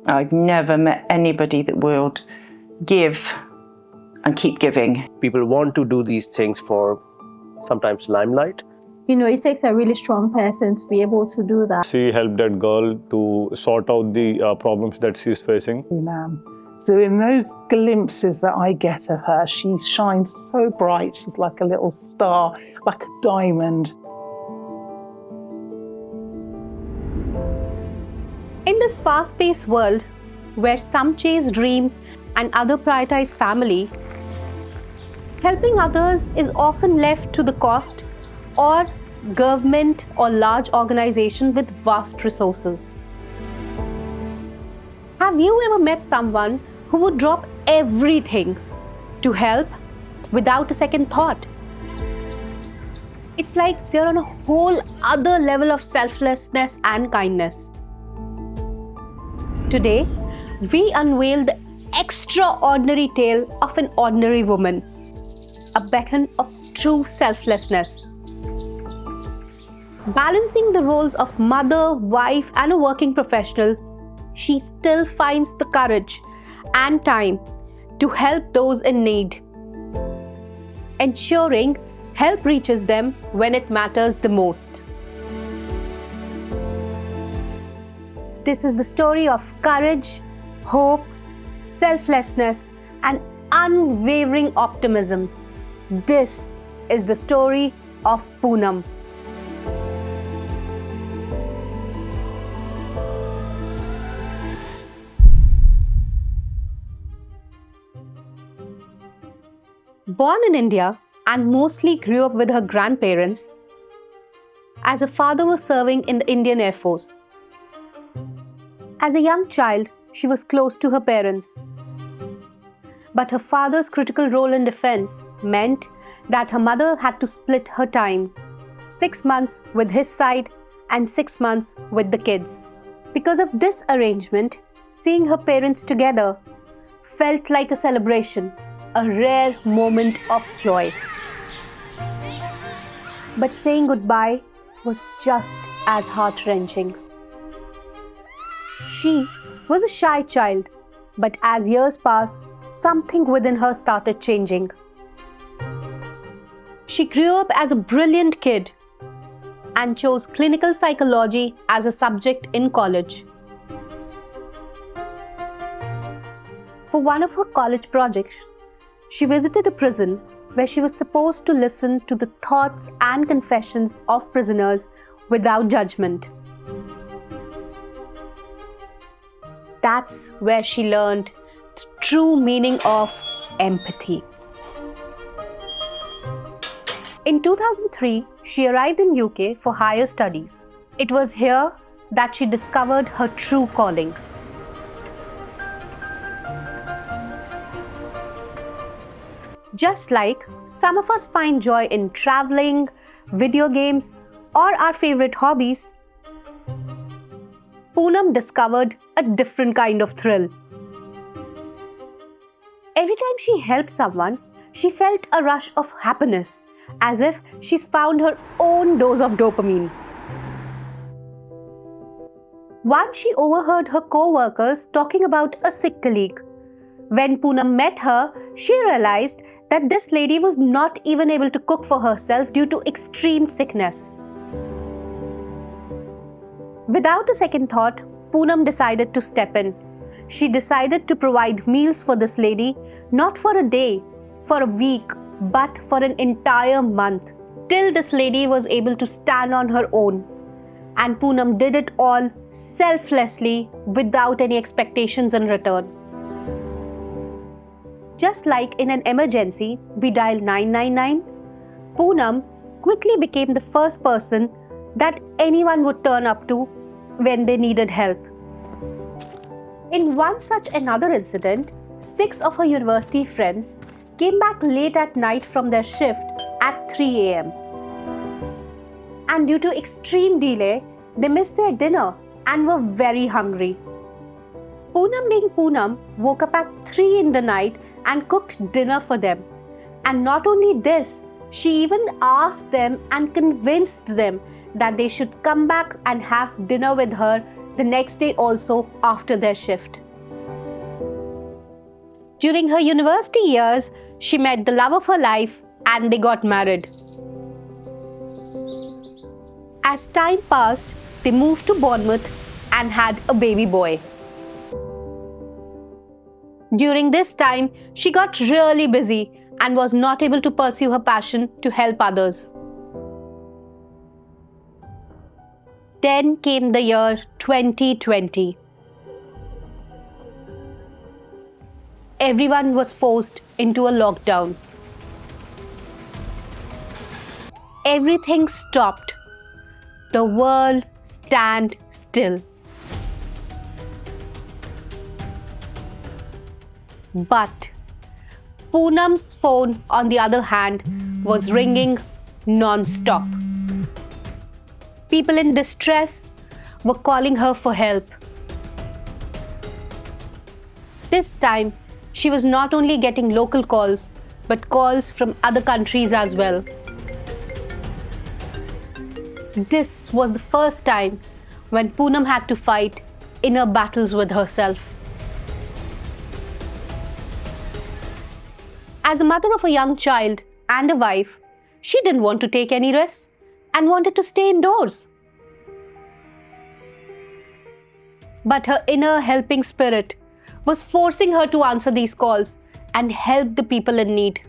I've never met anybody that would give and keep giving. People want to do these things for sometimes limelight. It takes a really strong person to be able to do that. She helped that girl to sort out the problems that she's facing. Poonam. So in those glimpses that I get of her, she shines so bright. She's like a little star, like a diamond. In this fast-paced world, where some chase dreams and others prioritize family, helping others is often left to the cost or government or large organization with vast resources. Have you ever met someone who would drop everything to help without a second thought? It's like they're on a whole other level of selflessness and kindness. Today, we unveil the extraordinary tale of an ordinary woman, a beacon of true selflessness. Balancing the roles of mother, wife, and a working professional, she still finds the courage and time to help those in need, ensuring help reaches them when it matters the most. This is the story of courage, hope, selflessness, and unwavering optimism. This is the story of Poonam. Born in India and mostly grew up with her grandparents, as her father was serving in the Indian Air Force. As a young child, she was close to her parents. But her father's critical role in defense meant that her mother had to split her time, 6 months with his side and 6 months with the kids. Because of this arrangement, seeing her parents together felt like a celebration, a rare moment of joy. But saying goodbye was just as heart-wrenching. She was a shy child, but as years passed, something within her started changing. She grew up as a brilliant kid and chose clinical psychology as a subject in college. For one of her college projects, she visited a prison where she was supposed to listen to the thoughts and confessions of prisoners without judgment. That's where she learned the true meaning of empathy. In 2003, she arrived in UK for higher studies. It was here that she discovered her true calling. Just like some of us find joy in traveling, video games, or our favorite hobbies, Poonam discovered a different kind of thrill. Every time she helped someone, she felt a rush of happiness, as if she's found her own dose of dopamine. Once she overheard her co-workers talking about a sick colleague. When Poonam met her, she realized that this lady was not even able to cook for herself due to extreme sickness. Without a second thought, Poonam decided to step in. She decided to provide meals for this lady, not for a day, for a week, but for an entire month, till this lady was able to stand on her own. And Poonam did it all selflessly, without any expectations in return. Just like in an emergency, we dial 999, Poonam quickly became the first person that anyone would turn up to when they needed help. In one such another incident, 6 of her university friends came back late at night from their shift at 3 a.m. And due to extreme delay, they missed their dinner and were very hungry. Poonam being Poonam woke up at 3 in the night and cooked dinner for them. And not only this, she even asked them and convinced them that they should come back and have dinner with her the next day also after their shift. During her university years, she met the love of her life and they got married. As time passed, they moved to Bournemouth and had a baby boy. During this time, she got really busy and was not able to pursue her passion to help others. Then came the year 2020. Everyone was forced into a lockdown. Everything stopped. The world stand still. But Poonam's phone, on the other hand, was ringing non-stop. People in distress were calling her for help. This time, she was not only getting local calls, but calls from other countries as well. This was the first time when Poonam had to fight inner battles with herself. As a mother of a young child and a wife, she didn't want to take any risks and wanted to stay indoors. But her inner helping spirit was forcing her to answer these calls and help the people in need.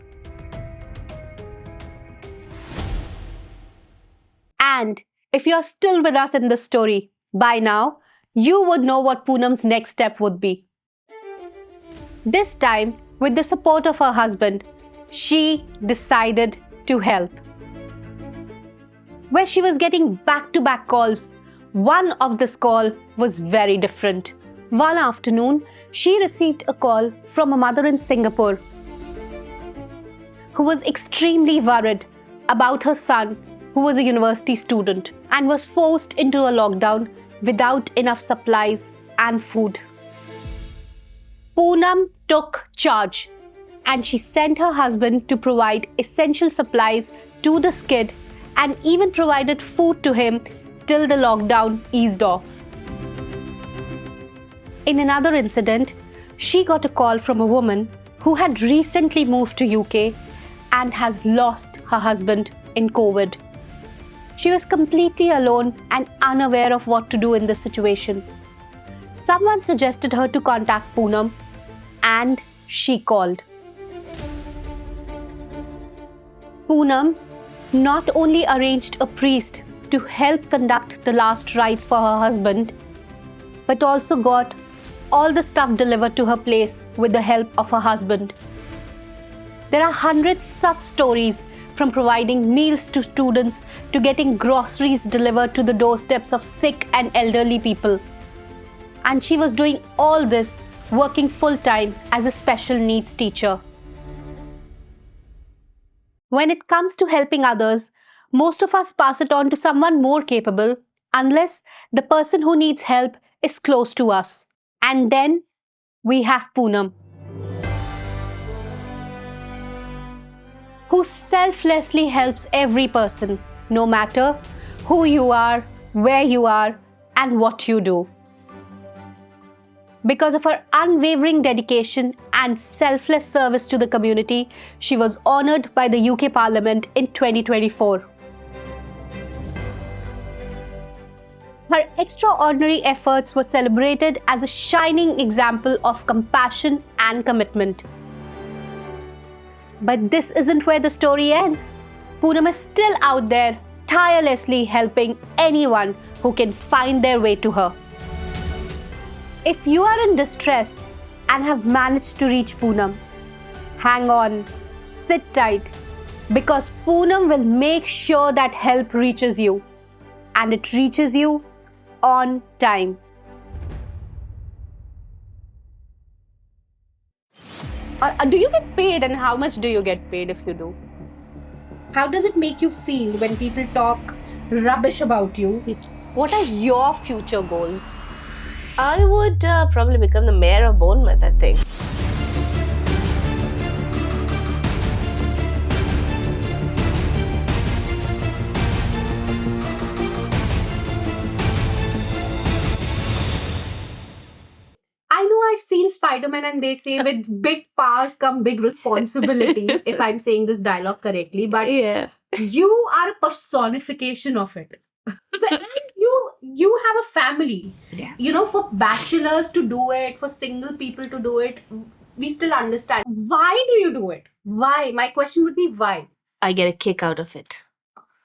And if you are still with us in this story, by now, you would know what Poonam's next step would be. This time, with the support of her husband, she decided to help. Where she was getting back-to-back calls, one of this call was very different. One afternoon, she received a call from a mother in Singapore who was extremely worried about her son, who was a university student and was forced into a lockdown without enough supplies and food. Poonam took charge and she sent her husband to provide essential supplies to this kid and even provided food to him till the lockdown eased off. In another incident, she got a call from a woman who had recently moved to UK and has lost her husband in COVID. She was completely alone and unaware of what to do in this situation. Someone suggested her to contact Poonam and she called. Poonam not only arranged a priest to help conduct the last rites for her husband, but also got all the stuff delivered to her place with the help of her husband. There are hundreds such stories, from providing meals to students to getting groceries delivered to the doorsteps of sick and elderly people. And she was doing all this working full-time as a special needs teacher. When it comes to helping others, most of us pass it on to someone more capable unless the person who needs help is close to us. And then we have Poonam, who selflessly helps every person, no matter who you are, where you are, and what you do. Because of her unwavering dedication and selfless service to the community, she was honoured by the UK Parliament in 2024. Her extraordinary efforts were celebrated as a shining example of compassion and commitment. But this isn't where the story ends. Poonam is still out there, tirelessly helping anyone who can find their way to her. If you are in distress and have managed to reach Poonam, hang on, sit tight, because Poonam will make sure that help reaches you, and it reaches you on time. Do you get paid, and how much do you get paid if you do? How does it make you feel when people talk rubbish about you? What are your future goals? I would probably become the mayor of Bournemouth, I think. Spider-Man and they say with big powers come big responsibilities, if I'm saying this dialogue correctly, but Yeah. you are a personification of it. And you have a family. Yeah. You know, for bachelors to do it, for single people to do it, we still understand. Why do you do it? Why? My question would be why? I get a kick out of it.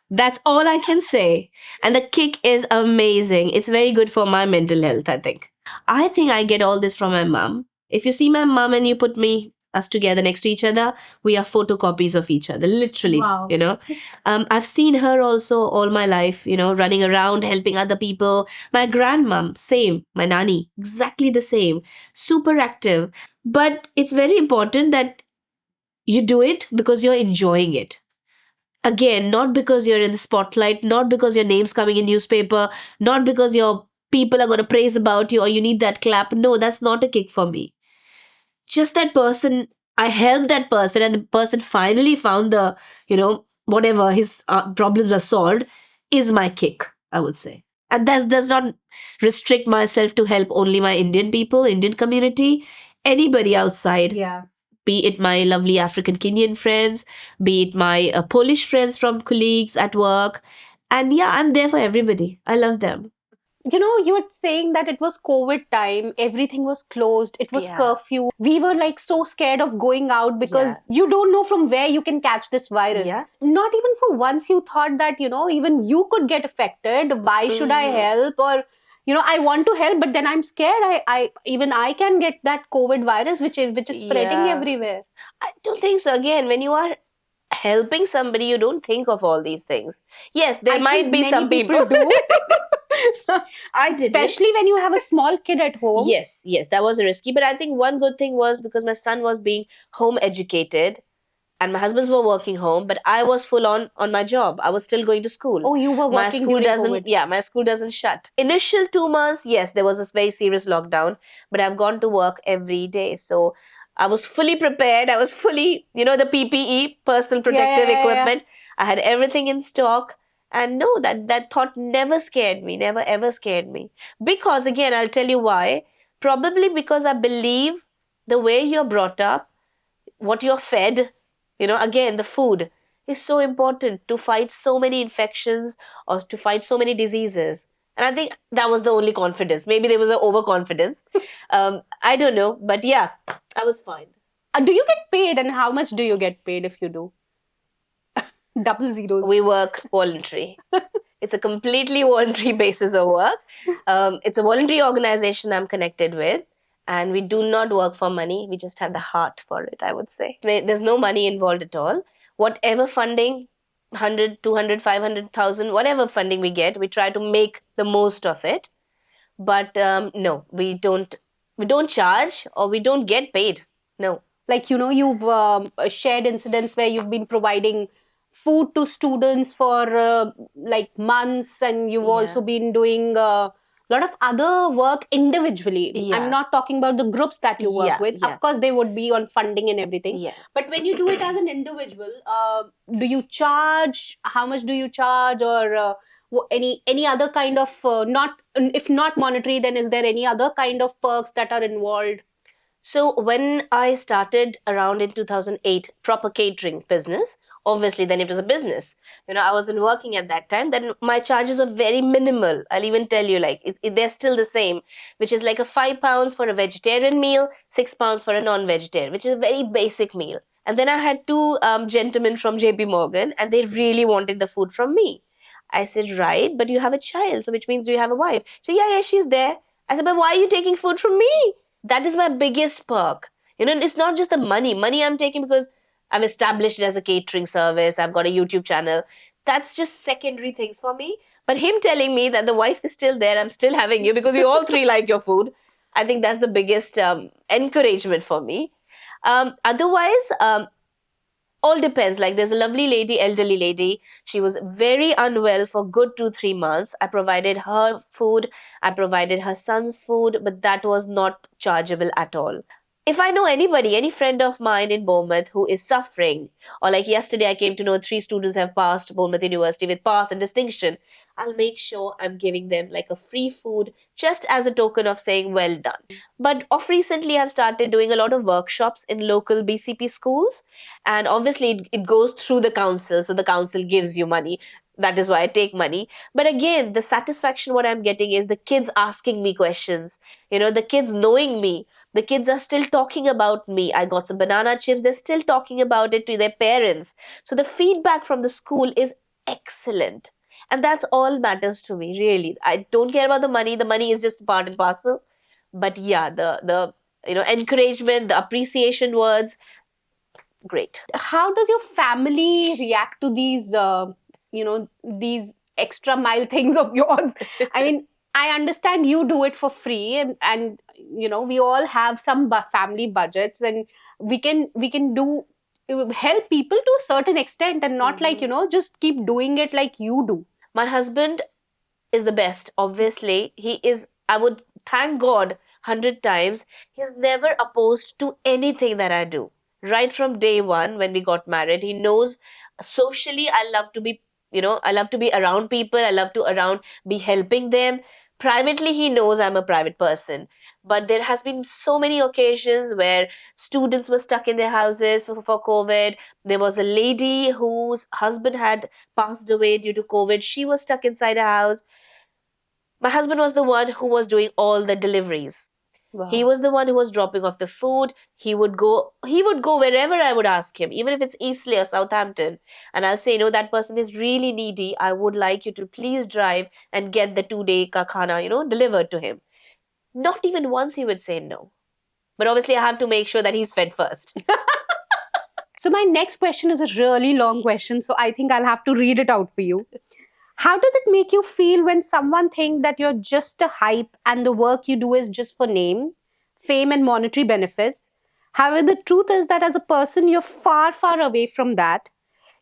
That's all I can say. And the kick is amazing. It's very good for my mental health, I think. I think I get all this from my mom. If you see my mom and you put us together next to each other, we are photocopies of each other, literally. Wow. You know, I've seen her also all my life, you know, running around, helping other people. My grandmom, same. My nanny, exactly the same. Super active. But it's very important that you do it because you're enjoying it. Again, not because you're in the spotlight, not because your name's coming in newspaper, not because your people are going to praise about you or you need that clap. No, that's not a kick for me. Just that person, I helped that person and the person finally found the, you know, whatever his problems are solved is my kick, I would say. And that does not restrict myself to help only my Indian people, Indian community, anybody outside. Yeah. Be it my lovely African Kenyan friends, be it my Polish friends from colleagues at work. And yeah, I'm there for everybody. I love them. You know, you were saying that it was COVID time, everything was closed, it was Yeah. curfew. We were like so scared of going out because you don't know from where you can catch this virus. Yeah. Not even for once you thought that, you know, even you could get affected. Why should I help? Or, you know, I want to help, but then I'm scared. I can get that COVID virus, which is spreading Yeah. everywhere. I don't think so. Again, when you are helping somebody, you don't think of all these things. Yes, there I might think be many some people. do. I did. Especially when you have a small kid at home. Yes, that was risky. But I think one good thing was because my son was being home educated and my husbands were working home, but I was full on my job. I was still going to school. Oh, you were My working school during doesn't COVID. Yeah, my school doesn't shut. Initial 2 months, yes, there was this very serious lockdown, but I've gone to work every day. So I was fully prepared. I was fully, you know, the PPE, personal protective yeah. equipment. I had everything in stock. And no, that thought never scared me, never ever scared me. Because again, I'll tell you why. Probably because I believe the way you're brought up, what you're fed, you know, again, the food is so important to fight so many infections or to fight so many diseases. And I think that was the only confidence. Maybe there was an overconfidence. I don't know. But yeah, I was fine. Do you get paid, and how much do you get paid if you do? Double zeros. We work voluntary. It's a completely voluntary basis of work. It's a voluntary organization I'm connected with. And we do not work for money. We just have the heart for it, I would say. There's no money involved at all. Whatever funding, 100, 200, 500,000, whatever funding we get, we try to make the most of it. But no, we don't charge or we don't get paid. No. Like, you know, you've shared incidents where you've been providing food to students for like months, and you've also been doing a lot of other work individually. Yeah. I'm not talking about the groups that you work with. Yeah. Of course, they would be on funding and everything. Yeah. But when you do it as an individual, do you charge? How much do you charge? Or any other kind of, if not monetary, then is there any other kind of perks that are involved? So when I started around in 2008, proper catering business, obviously then it was a business. You know, I wasn't working at that time. Then my charges were very minimal. I'll even tell you, like, they're still the same, which is like a £5 for a vegetarian meal, £6 for a non-vegetarian, which is a very basic meal. And then I had two gentlemen from JP Morgan, and they really wanted the food from me. I said, right, but you have a child, so which means do you have a wife? So yeah, she's there. I said, but why are you taking food from me? That is my biggest perk. You know, it's not just the money. Money I'm taking because I've established it as a catering service. I've got a YouTube channel. That's just secondary things for me. But him telling me that the wife is still there, I'm still having you because you all three like your food. I think that's the biggest encouragement for me. Otherwise, all depends. Like there's a lovely lady, elderly lady. She was very unwell for good 2-3 months. I provided her food. I provided her son's food, but that was not chargeable at all. if I know anybody, any friend of mine in Bournemouth who is suffering, or like yesterday I came to know 3 students have passed Bournemouth University with pass and distinction, I'll make sure I'm giving them like a free food just as a token of saying well done. But of recently, I've started doing a lot of workshops in local BCP schools, and obviously it goes through the council, so the council gives you money. That is why I take money. But again, the satisfaction what I'm getting is the kids asking me questions, the kids knowing me. The kids are still talking about me. I got some banana chips. They're still talking about it to their parents. So the feedback from the school is excellent. And that's all matters to me, really. I don't care about the money. The money is just part and parcel. But yeah, the encouragement, the appreciation words, great. How does your family react to these, these extra mile things of yours? I mean, I understand you do it for free, and we all have some family budgets, and we can do help people to a certain extent, and not like just keep doing it like you do. My husband is the best. Obviously, he is. I would thank God 100 times. He's never opposed to anything that I do. Right from day one, when we got married, he knows socially I love to be, I love to be around people. I love to be helping them. Privately, he knows I'm a private person. But there has been so many occasions where students were stuck in their houses for COVID. There was a lady whose husband had passed away due to COVID. She was stuck inside a house. My husband was the one who was doing all the deliveries. Wow. He was the one who was dropping off the food. He would go wherever I would ask him, even if it's Eastleigh or Southampton. And I'll say, that person is really needy. I would like you to please drive and get the 2-day ka khana, delivered to him. Not even once he would say no. But obviously I have to make sure that he's fed first. So my next question is a really long question, so I think I'll have to read it out for you. How does it make you feel when someone thinks that you're just a hype and the work you do is just for name, fame, and monetary benefits? However, the truth is that as a person, you're far, far away from that.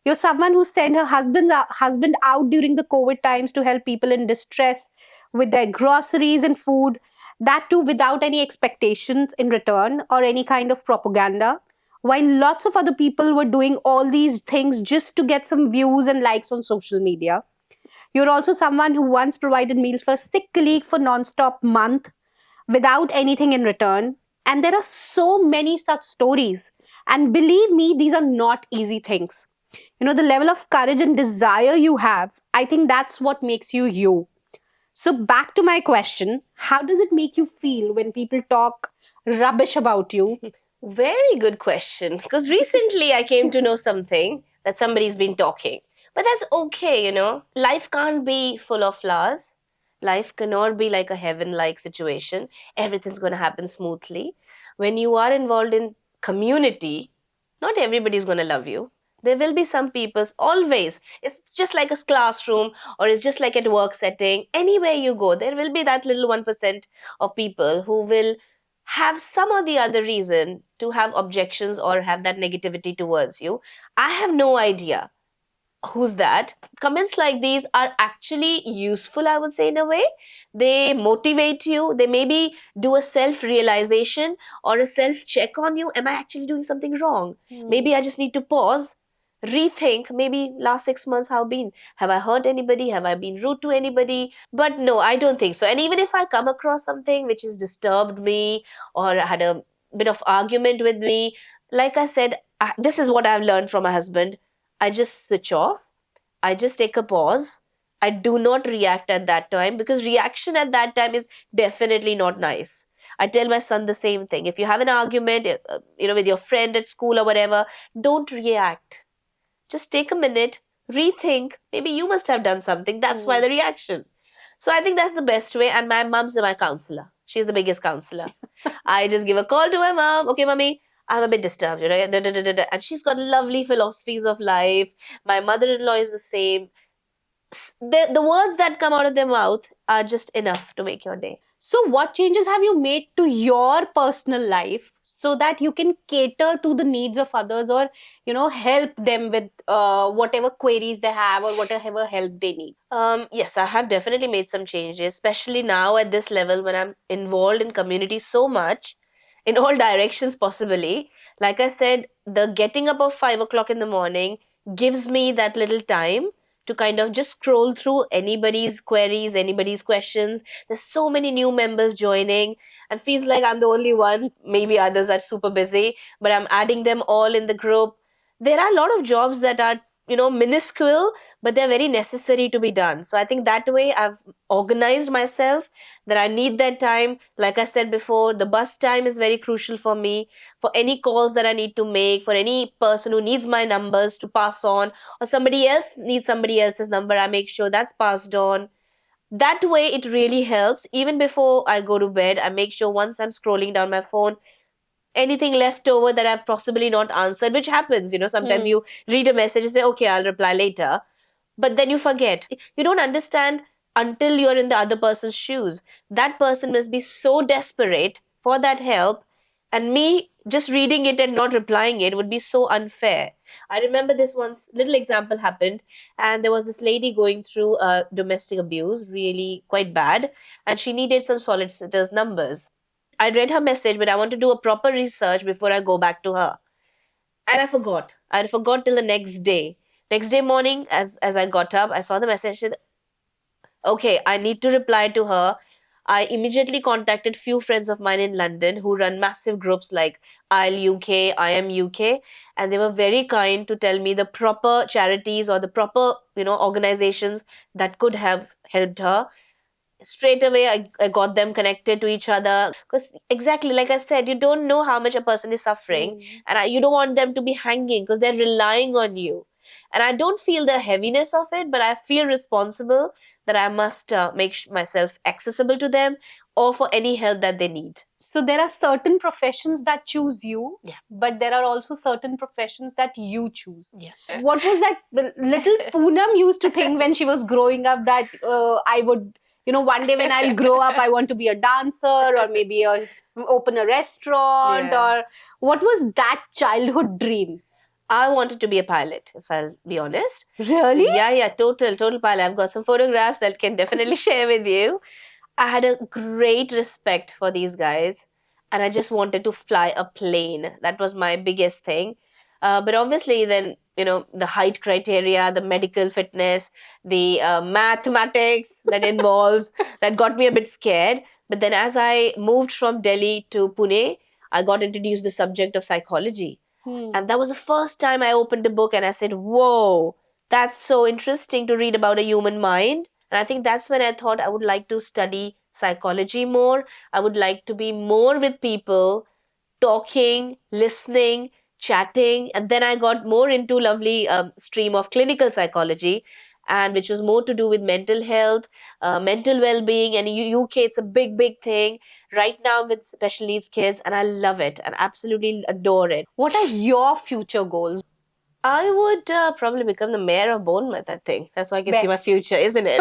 You're someone who sent her husband out during the COVID times to help people in distress with their groceries and food, that too without any expectations in return or any kind of propaganda, while lots of other people were doing all these things just to get some views and likes on social media. You're also someone who once provided meals for a sick colleague for non-stop month without anything in return. And there are so many such stories. And believe me, these are not easy things. The level of courage and desire you have, I think that's what makes you you. So back to my question, how does it make you feel when people talk rubbish about you? Very good question. Because recently I came to know something that somebody's been talking. But that's okay, Life can't be full of flowers. Life cannot be like a heaven-like situation. Everything's going to happen smoothly. When you are involved in community, not everybody's going to love you. There will be some people, always. It's just like a classroom, or it's just like at work setting. Anywhere you go, there will be that little 1% of people who will have some or the other reason to have objections or have that negativity towards you. I have no idea who's that. Comments like these are actually useful, I would say, in a way. They motivate you. They maybe do a self-realization or a self-check on you. Am I actually doing something wrong? Maybe I just need to pause, rethink, maybe last 6 months how been. Have I hurt anybody? Have I been rude to anybody? But no, I don't think so. And even if I come across something which has disturbed me or had a bit of argument with me, like I said, this is what I've learned from my husband. I just switch off. I just take a pause. I do not react at that time, because reaction at that time is definitely not nice. I tell my son the same thing. If you have an argument, with your friend at school or whatever, don't react. Just take a minute, rethink. Maybe you must have done something. That's why the reaction. So I think that's the best way. And my mom's my counselor. She's the biggest counselor. I just give a call to my mom. Okay, mommy, I'm a bit disturbed, and she's got lovely philosophies of life. My mother-in-law is the same. The words that come out of their mouth are just enough to make your day. So what changes have you made to your personal life so that you can cater to the needs of others, or, help them with whatever queries they have or whatever help they need? Yes, I have definitely made some changes, especially now at this level when I'm involved in community so much. in all directions possibly. Like I said, the getting up of 5 o'clock in the morning gives me that little time to kind of just scroll through anybody's queries, anybody's questions. There's so many new members joining and feels like I'm the only one. Maybe others are super busy, but I'm adding them all in the group. There are a lot of jobs that are, minuscule, but they're very necessary to be done. So I think that way I've organized myself that I need that time. Like I said before, the bus time is very crucial for me, for any calls that I need to make, for any person who needs my numbers to pass on, or somebody else needs somebody else's number, I make sure that's passed on. That way it really helps. Even before I go to bed, I make sure once I'm scrolling down my phone, anything left over that I've possibly not answered, which happens, sometimes you read a message and say, okay, I'll reply later, but then you forget. You don't understand until you're in the other person's shoes. That person must be so desperate for that help, and me just reading it and not replying it would be so unfair. I remember this once little example happened, and there was this lady going through domestic abuse, really quite bad, and she needed some solicitors' numbers. I read her message, but I want to do a proper research before I go back to her. And I forgot. I forgot till the next day. Next day morning, as I got up, I saw the message. I said, okay, I need to reply to her. I immediately contacted few friends of mine in London who run massive groups like IL UK, I am UK, and they were very kind to tell me the proper charities or the proper, organizations that could have helped her. Straight away I got them connected to each other, because exactly like I said, you don't know how much a person is suffering, and you don't want them to be hanging because they're relying on you. And I don't feel the heaviness of it, but I feel responsible that I must make myself accessible to them or for any help that they need. So there are certain professions that choose you, Yeah. but there are also certain professions that you choose. Yeah. What was that the little Poonam used to think when she was growing up, that I would, one day when I'll grow up, I want to be a dancer, or maybe open a restaurant, Yeah. or what was that childhood dream? I wanted to be a pilot, if I'll be honest. Really? Yeah, total pilot. I've got some photographs that I can definitely share with you. I had a great respect for these guys, and I just wanted to fly a plane. That was my biggest thing. But obviously, then, the height criteria, the medical fitness, the mathematics that involves, that got me a bit scared. But then as I moved from Delhi to Pune, I got introduced to the subject of psychology. And that was the first time I opened a book and I said, whoa, that's so interesting to read about a human mind. And I think that's when I thought I would like to study psychology more. I would like to be more with people, talking, listening, chatting. And then I got more into lovely stream of clinical psychology, and which was more to do with mental health, mental well-being. And in UK, it's a big thing right now with special needs kids, and I love it and absolutely adore it. What are your future goals? I would probably become the mayor of Bournemouth, I think. That's why I can see my Best. future, isn't it?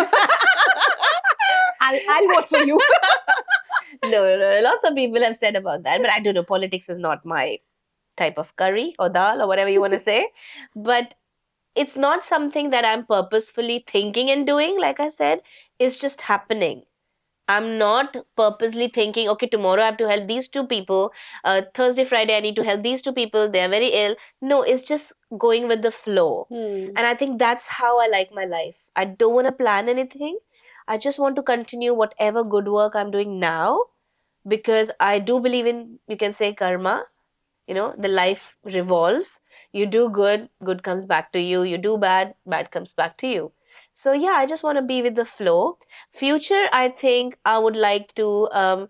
I'll vote for you. No. Lots of people have said about that, but I don't know. Politics is not my type of curry or dal or whatever you want to say. But it's not something that I'm purposefully thinking and doing. Like I said, it's just happening. I'm not purposely thinking, okay, tomorrow I have to help these two people. Thursday, Friday, I need to help these two people. They're very ill. No, it's just going with the flow. And I think that's how I like my life. I don't want to plan anything. I just want to continue whatever good work I'm doing now, because I do believe in, you can say, karma. The life revolves. You do good, good comes back to you. You do bad, bad comes back to you. So yeah, I just want to be with the flow. Future, I think I would like to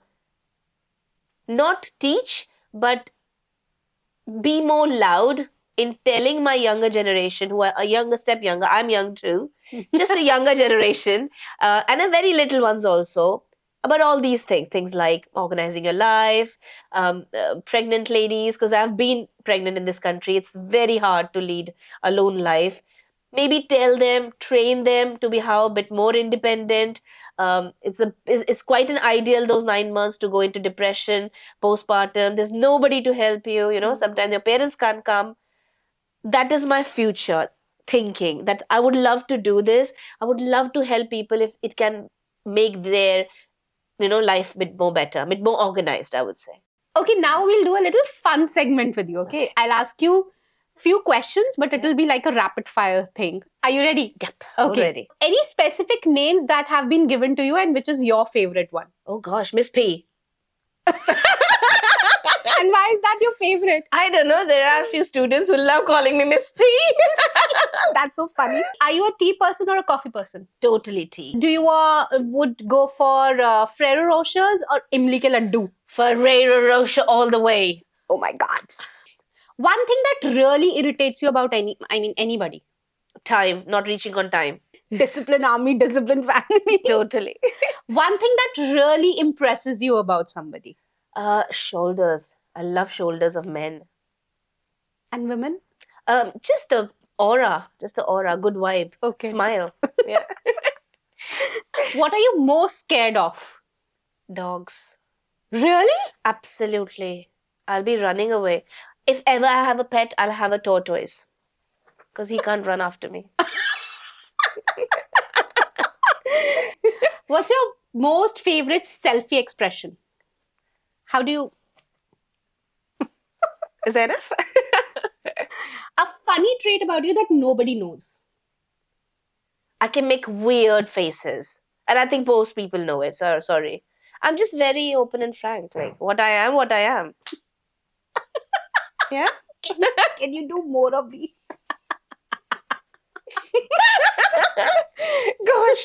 not teach, but be more loud in telling my younger generation, who are a younger step younger. I'm young too, just a younger generation, and a very little ones also, about all these things like organizing your life, pregnant ladies, because I've been pregnant in this country. It's very hard to lead a lone life. Maybe tell them, train them to be how a bit more independent. It's quite an ideal, those 9 months, to go into depression, postpartum. There's nobody to help you. Sometimes your parents can't come. That is my future thinking, that I would love to do this. I would love to help people if it can make their life a bit more better, a bit more organized, I would say. Okay, now we'll do a little fun segment with you, okay? I'll ask you few questions, but it'll be like a rapid fire thing. Are you ready? Yep. Okay. Ready. Any specific names that have been given to you and which is your favorite one? Oh gosh, Miss P. And why is that your favorite? I don't know. There are a few students who love calling me Miss P. That's so funny. Are you a tea person or a coffee person? Totally tea. Do you would go for Ferrero Rochers or Imli ke laddu? Ferrero Rocher all the way. Oh my God. One thing that really irritates you about anybody. Time, not reaching on time. Discipline army, discipline family. Totally. One thing that really impresses you about somebody. Shoulders. I love shoulders of men. And women? Just the aura. Good vibe. Okay. Smile. Yeah. What are you most scared of? Dogs. Really? Absolutely. I'll be running away. If ever I have a pet, I'll have a tortoise. Because he can't run after me. What's your most favorite selfie expression? How do you... Is that enough? A funny trait about you that nobody knows. I can make weird faces. And I think most people know it. So, sorry. I'm just very open and frank. Like, what I am. Yeah? Can you do more of these? Gosh.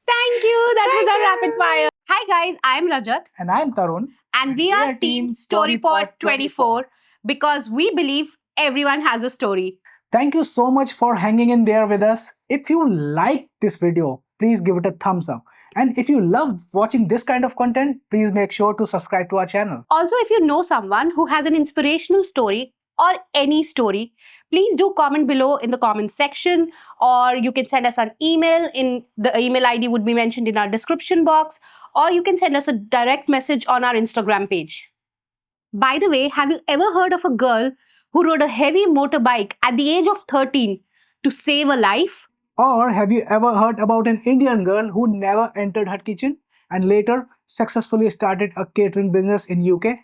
Thank you. That was our rapid fire. Hi guys, I'm Rajat. And I'm Tarun. And we are Team StoryPod 24 because we believe everyone has a story. Thank you so much for hanging in there with us. If you liked this video, please give it a thumbs up. And if you love watching this kind of content, please make sure to subscribe to our channel. Also, if you know someone who has an inspirational story or any story, please do comment below in the comment section, or you can send us an email. The email ID would be mentioned in our description box, or you can send us a direct message on our Instagram page. By the way, have you ever heard of a girl who rode a heavy motorbike at the age of 13 to save a life? Or have you ever heard about an Indian girl who never entered her kitchen and later successfully started a catering business in UK?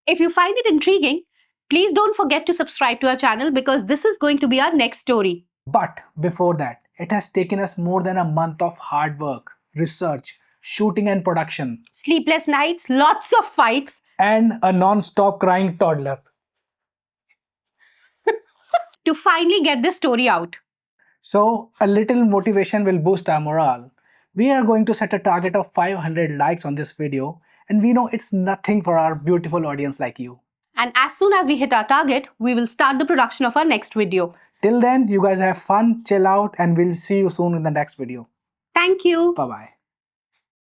If you find it intriguing, please don't forget to subscribe to our channel because this is going to be our next story. But before that, it has taken us more than a month of hard work, research, shooting and production. Sleepless nights, lots of fights, and a non-stop crying toddler. to finally get this story out. So, a little motivation will boost our morale. We are going to set a target of 500 likes on this video, and we know it's nothing for our beautiful audience like you. And as soon as we hit our target, we will start the production of our next video. Till then, you guys have fun, chill out, and we'll see you soon in the next video. Thank you. Bye-bye.